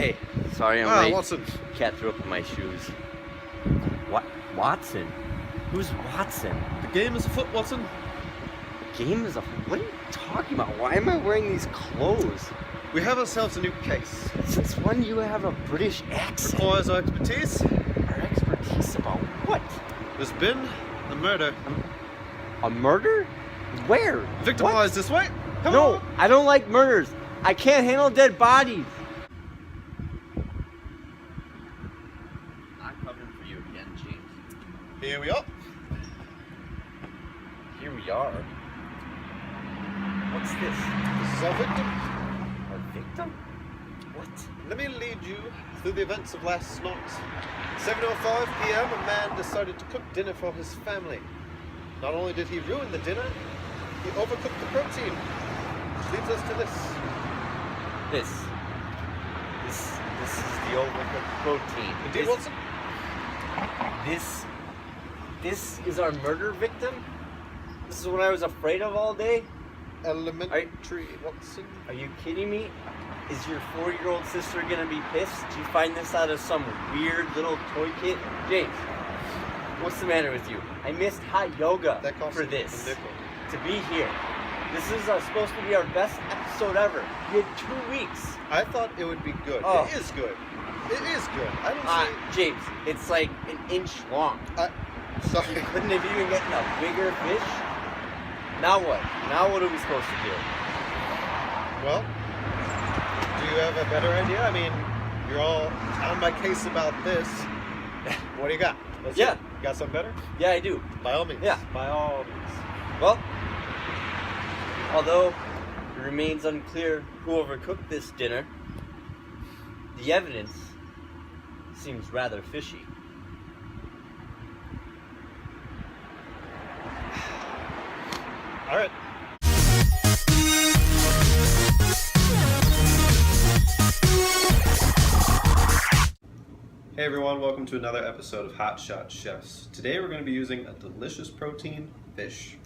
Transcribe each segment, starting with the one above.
Hey, sorry I'm late. Watson. Cat threw up in my shoes. What? Watson? Who's Watson? The game is afoot, Watson. The game is a... What are you talking about? Why am I wearing these clothes? We have ourselves a new case. Since when do you have a British accent? Requires our expertise. Our expertise about what? There's been a murder. A murder? Where? Victimized this way. Come No, on. I don't like murders. I can't handle dead bodies. I'm coming for you again, James. Here we are. Here we are. What's this? This is our victim. A victim? What? Let me lead you through the events of last night. 7:05 p.m. a man decided to cook dinner for his family. Not only did he ruin the dinner, he overcooked the protein. Which leads us to this. This is the overcooked protein. Indeed, Watson. This is our murder victim? This is what I was afraid of all day? Elementary, Watson. Are you kidding me? Is your 4-year-old sister gonna be pissed? Did you find this out of some weird little toy kit? James, what's the matter with you? I missed hot yoga for this. To be here. This is supposed to be our best episode ever. We had 2 weeks. I thought it would be good. Oh. It is good. It is good. I don't see... James, it's like an inch long. Sorry. You couldn't have even gotten a bigger fish? Now what? Now what are we supposed to do? Well, do you have a better idea? I mean, you're all on my case about this. What do you got? Let's Yeah. see. You got something better? Yeah, I do. By all means. Yeah. By all means. Well, although it remains unclear who overcooked this dinner, the evidence seems rather fishy. All right. Hey everyone, welcome to another episode of Hot Shot Chefs. Today we're going to be using a delicious protein, fish.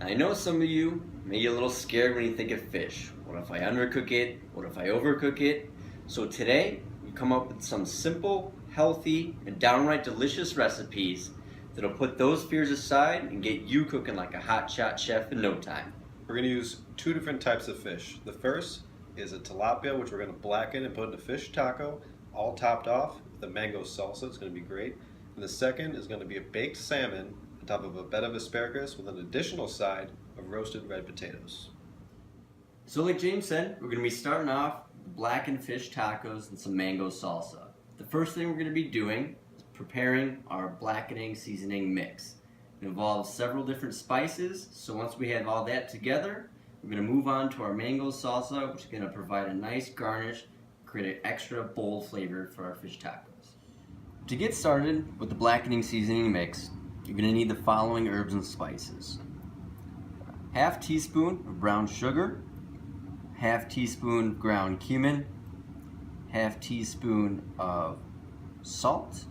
I know some of you may get a little scared when you think of fish. What if I undercook it? What if I overcook it? So today, we come up with some simple, healthy, and downright delicious recipes that'll put those fears aside and get you cooking like a hot shot chef in no time. We're going to use 2 different types of fish. The first is a tilapia, which we're going to blacken and put in a fish taco, all topped off with a mango salsa. It's going to be great. And the second is going to be a baked salmon on top of a bed of asparagus with an additional side of roasted red potatoes. So like James said, we're going to be starting off with blackened fish tacos and some mango salsa. The first thing we're going to be doing is preparing our blackening seasoning mix. It involves several different spices, so once we have all that together, we're going to move on to our mango salsa, which is going to provide a nice garnish, create an extra bold flavor for our fish tacos. To get started with the blackening seasoning mix, you're going to need the following herbs and spices. Half teaspoon of brown sugar, half teaspoon ground cumin, half teaspoon of salt,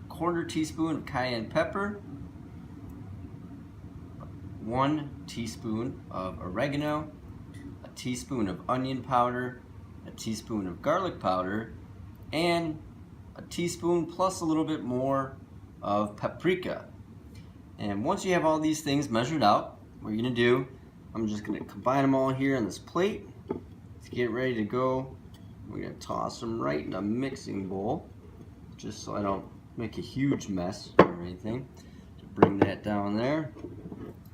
quarter teaspoon of cayenne pepper, 1 teaspoon of oregano, a teaspoon of onion powder, a teaspoon of garlic powder, and a teaspoon plus a little bit more of paprika. And once you have all these things measured out, what you're going to do, I'm just going to combine them all here on this plate. Let's get ready to go. We're going to toss them right in a mixing bowl, just so I don't make a huge mess or anything. So bring that down there.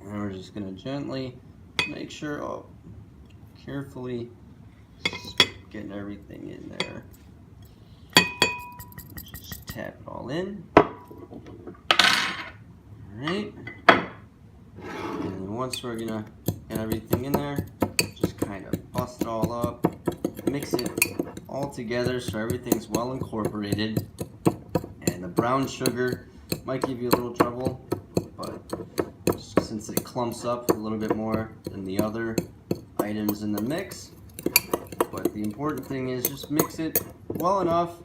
And we're just going to gently make sure, carefully getting everything in there. Just tap it all in. Alright. And then once we're going to get everything in there, just kind of bust it all up. Mix it all together so everything's well incorporated. And the brown sugar might give you a little trouble, but since it clumps up a little bit more than the other items in the mix. But the important thing is just mix it well enough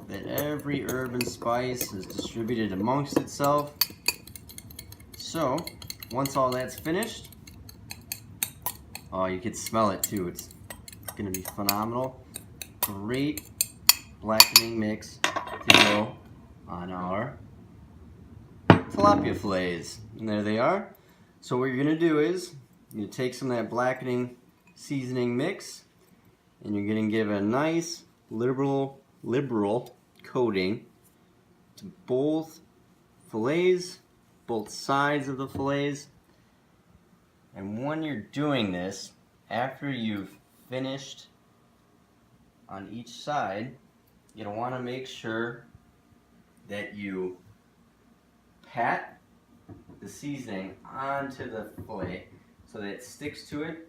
that every herb and spice is distributed amongst itself. So once all that's finished, oh, you can smell it too. It's going to be phenomenal. great blackening mix to go on our tilapia fillets. And there they are. So what you're going to do is you take some of that blackening seasoning mix and you're going to give a nice liberal coating to both fillets, both sides of the fillets. And when you're doing this, after you've finished on each side, you're going to want to make sure that you pat the seasoning onto the fillet so that it sticks to it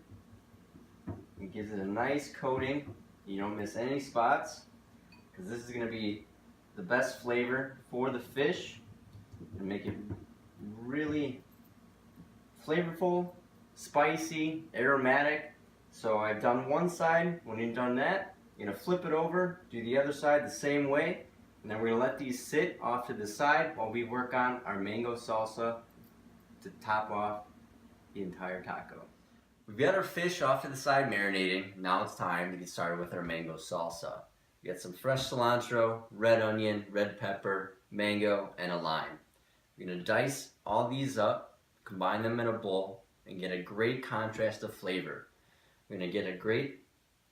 and gives it a nice coating. You don't miss any spots, because this is going to be the best flavor for the fish and make it really flavorful, spicy, aromatic. So I've done one side. When you've done that, you're going to flip it over, do the other side the same way, and then we're going to let these sit off to the side while we work on our mango salsa to top off the entire taco. We've got our fish off to the side marinating. Now it's time to get started with our mango salsa. We got some fresh cilantro, red onion, red pepper, mango, and a lime. We're going to dice all these up, combine them in a bowl, and get a great contrast of flavor. We're going to get a great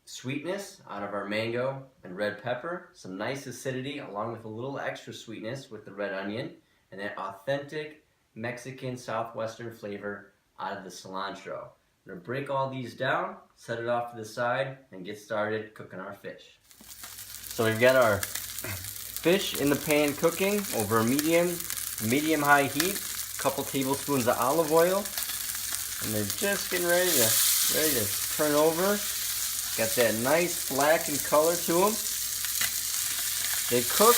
sweetness out of our mango and red pepper, some nice acidity along with a little extra sweetness with the red onion, and that authentic Mexican southwestern flavor out of the cilantro. We're going to break all these down, set it off to the side, and get started cooking our fish. So we've got our fish in the pan cooking over a medium-high heat, a couple tablespoons of olive oil, and they're just getting ready to turn over. Got that nice blackened color to them. They cook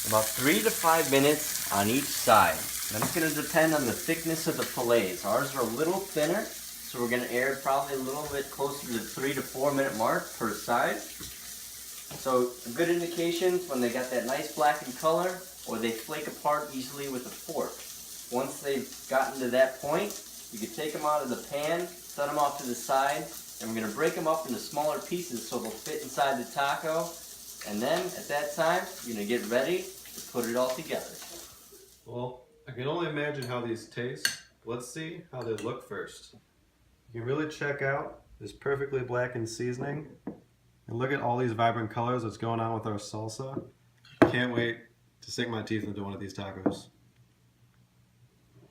about 3 to 5 minutes on each side. And it's going to depend on the thickness of the fillets. Ours are a little thinner, so we're going to air probably a little bit closer to the 3 to 4 minute mark per side. So a good indication when they got that nice blackened color, or they flake apart easily with a fork. Once they've gotten to that point, you can take them out of the pan, set them off to the side, and we're going to break them up into smaller pieces so they'll fit inside the taco. And then at that time, you're going to get ready to put it all together. Well, I can only imagine how these taste. Let's see how they look first. You can really check out this perfectly blackened seasoning. And look at all these vibrant colors that's going on with our salsa. Can't wait to sink my teeth into one of these tacos.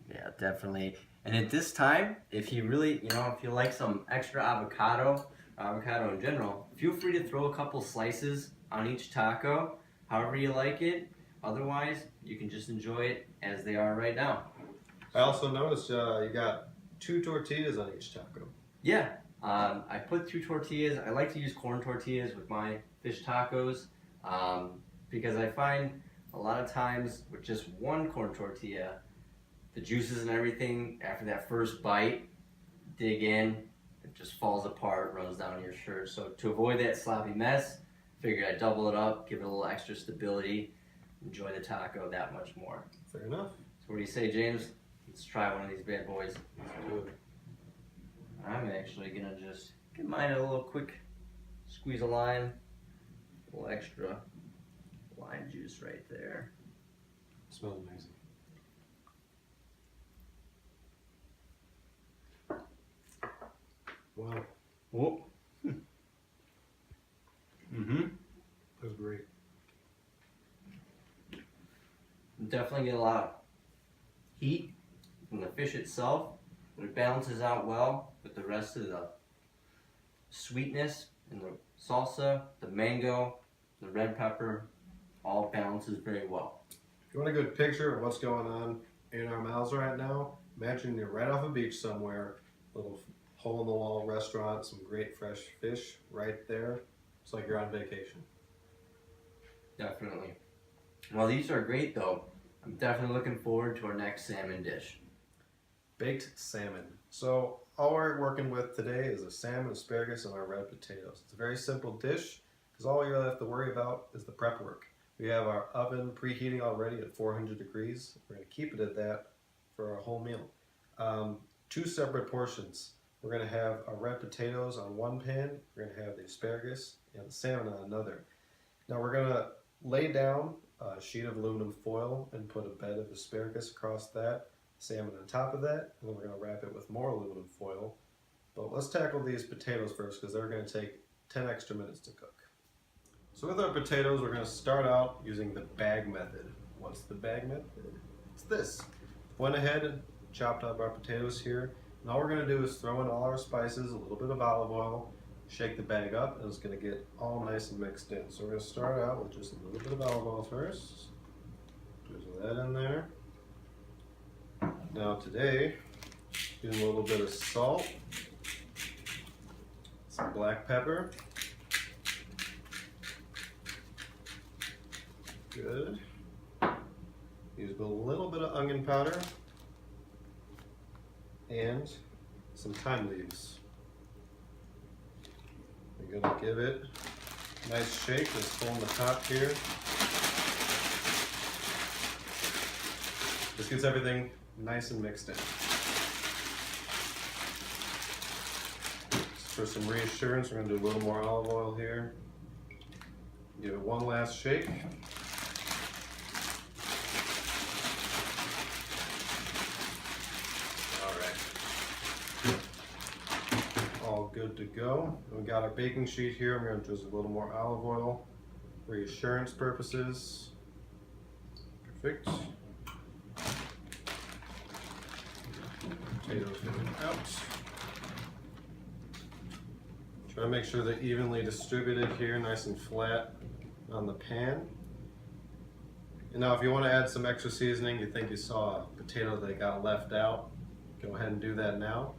Yeah, definitely. And at this time, if you really, if you like some extra avocado in general, feel free to throw a couple slices on each taco, however you like it. Otherwise, you can just enjoy it as they are right now. I also noticed you got 2 tortillas on each taco. Yeah, I put 2 tortillas. I like to use corn tortillas with my fish tacos because I find a lot of times with just one corn tortilla, the juices and everything after that first bite dig in, it just falls apart, runs down your shirt. So to avoid that sloppy mess, figured I'd double it up, give it a little extra stability, enjoy the taco that much more. Fair enough. So what do you say, James? Let's try one of these bad boys. Good. I'm actually gonna just give mine a little quick squeeze of lime, a little extra lime juice right there. Smells amazing. Wow. Whoop. That was great. Definitely get a lot of heat from the fish itself, but it balances out well with the rest of the sweetness and the salsa, the mango, the red pepper, all balances very well. If you want a good picture of what's going on in our mouths right now, imagine you're right off a beach somewhere, little hole-in-the-wall restaurant, some great fresh fish right there. It's like you're on vacation. Definitely. Well, these are great though. I'm definitely looking forward to our next salmon dish. Baked salmon. So all we're working with today is a salmon, asparagus, and our red potatoes. It's a very simple dish because all you really have to worry about is the prep work. We have our oven preheating already at 400 degrees. We're going to keep it at that for our whole meal. 2 separate portions. we're going to have our red potatoes on one pan, we're going to have the asparagus and the salmon on another. Now we're going to lay down a sheet of aluminum foil and put a bed of asparagus across that, salmon on top of that, and then we're going to wrap it with more aluminum foil. But let's tackle these potatoes first because they're going to take 10 extra minutes to cook. So with our potatoes, we're going to start out using the bag method. What's the bag method? It's this. Went ahead and chopped up our potatoes here. And all we're going to do is throw in all our spices, a little bit of olive oil, shake the bag up, and it's going to get all nice and mixed in. So we're going to start out with just a little bit of olive oil first. There's that in there. Now today, using a little bit of salt, some black pepper. Good. Use a little bit of onion powder and some thyme leaves. We're going to give it a nice shake. Let's pull on the top here. This gets everything nice and mixed in. For some reassurance, we're going to do a little more olive oil here. Give it one last shake. All good to go. And we got our baking sheet here. I'm going to drizzle a little more olive oil for reassurance purposes. Perfect. Potatoes going out. Try to make sure they're evenly distributed here, nice and flat on the pan. And now if you want to add some extra seasoning, you think you saw a potato that got left out, go ahead and do that now.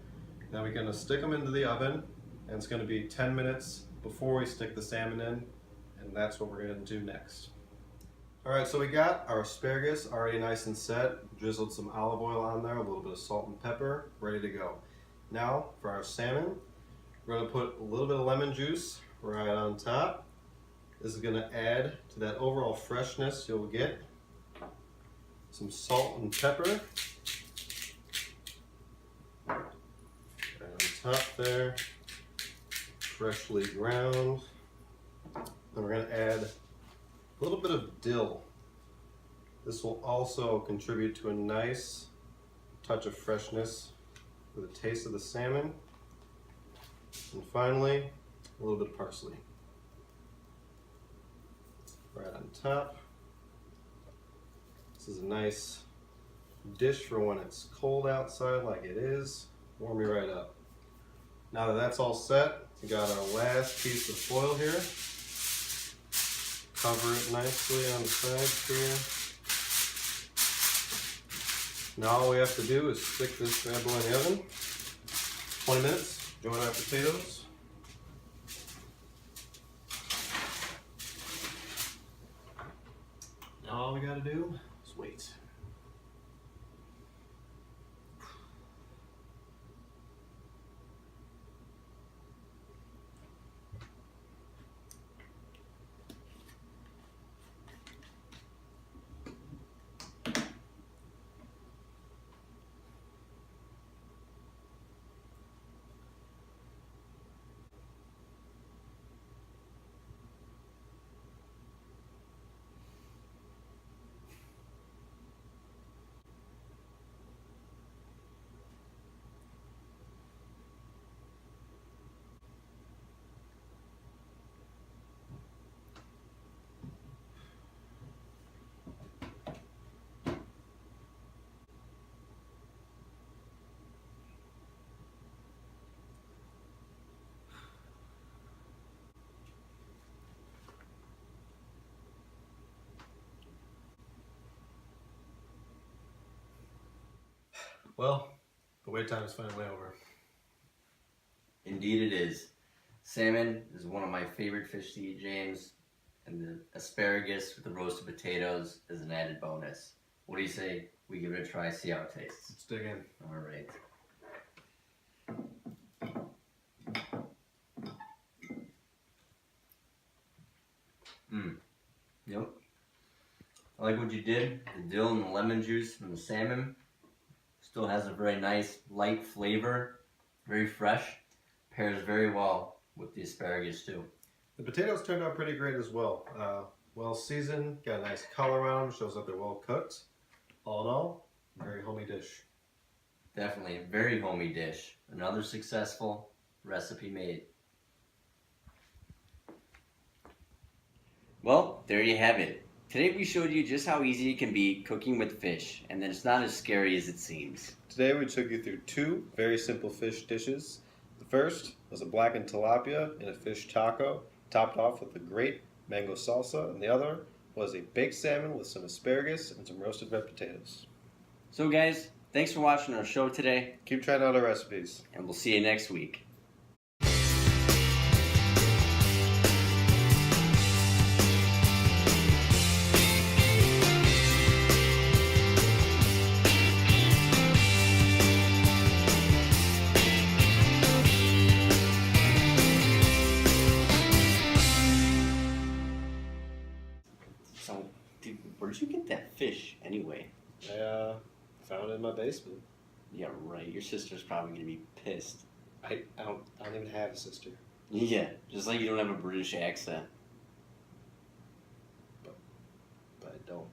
Now we're going to stick them into the oven, and it's going to be 10 minutes before we stick the salmon in, and that's what we're going to do next. Alright, so we got our asparagus already nice and set, drizzled some olive oil on there, a little bit of salt and pepper, ready to go. Now for our salmon, we're going to put a little bit of lemon juice right on top. This is going to add to that overall freshness you'll get. Some salt and pepper. Top there, freshly ground. Then we're going to add a little bit of dill. This will also contribute to a nice touch of freshness for the taste of the salmon. And finally, a little bit of parsley. Right on top. This is a nice dish for when it's cold outside like it is. Warm you right up. Now that that's all set, we got our last piece of foil here. Cover it nicely on the sides here. Now all we have to do is stick this bad boy in the oven. 20 minutes, join our potatoes. Now all we gotta do is wait. Well, the wait time is finally over. Indeed it is. Salmon is one of my favorite fish to eat, James, and the asparagus with the roasted potatoes is an added bonus. What do you say we give it a try, see how it tastes? Let's dig in. All right. Yep. I like what you did. The dill and the lemon juice from the salmon still has a very nice light flavor. Very fresh. Pairs very well with the asparagus too. The potatoes turned out pretty great as well. Well seasoned, got a nice color on them, shows that they're well cooked. All in all, very homey dish. Definitely a very homey dish. Another successful recipe made. Well, there you have it. Today we showed you just how easy it can be cooking with fish, and that it's not as scary as it seems. Today we took you through two very simple fish dishes. The first was a blackened tilapia in a fish taco, topped off with a great mango salsa, and the other was a baked salmon with some asparagus and some roasted red potatoes. So guys, thanks for watching our show today, Keep trying out our recipes. and we'll see you next week. So, dude, where'd you get that fish anyway? I found it in my basement. Yeah, right. Your sister's probably gonna be pissed. I don't even have a sister. Yeah, just like you don't have a British accent. But I don't.